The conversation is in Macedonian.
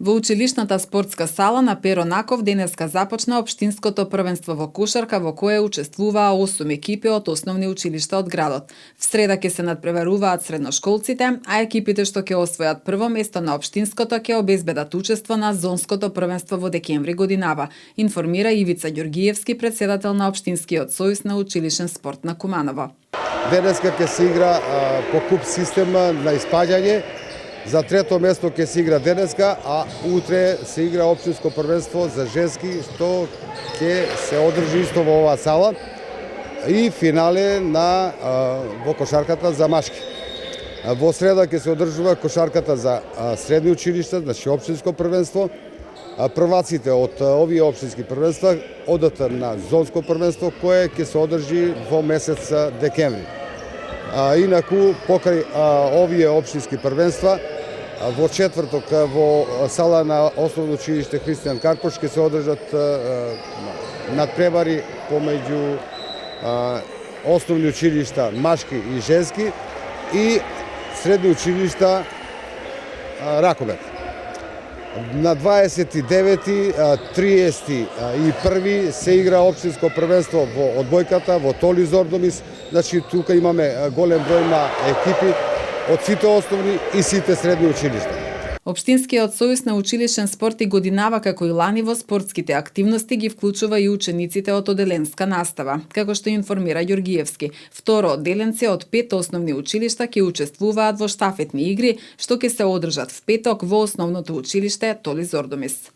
Во училишната спортска сала на Перо Наков денеска започна општинското првенство во кошарка во кое учествуваа 8 екипи од основни училишта од градот. В среда ќе се надпреваруваат средношколците, а екипите што ќе освојат прво место на општинското ќе обезбедат учество на зонското првенство во декември годинава, информира Ивица Ѓоргиевски, председател на Општинскиот сојуз на училишен спорт на Куманово. Денеска ќе се игра по куп система на испаѓање. За трето место ќе се игра денеска, а утре се игра општинско првенство за женски, што ќе се одржи исто во оваа сала, и финале на во кошарката за машки. Во среда ќе се одржува кошарката за средни училишта, значи општинско првенство. Прваците од овие општински првенства одат на зонско првенство кое ќе се одржи во месец декември. Инаку, покрај овие општински првенства, во четврток во сала на Основно училиште Христијан Карпош ќе се одржат надпревари помеѓу основни училишта машки и женски и средни училишта Раковер. На 29, 30 и 1 се игра општинско првенство во одбојката во Толи Зордомис. Значи тука имаме голем број на екипи од сите основни и сите средни училишта. Општинскиот сојуз на училишен спорт и годинава како и лани во спортските активности ги вклучува и учениците од оделенска настава, како што информира Ѓоргиевски. Второ одделенци од 5 основни училишта ќе учествуваат во штафетни игри, што ќе се одржат в петок во основното училиште Толи Зордомис.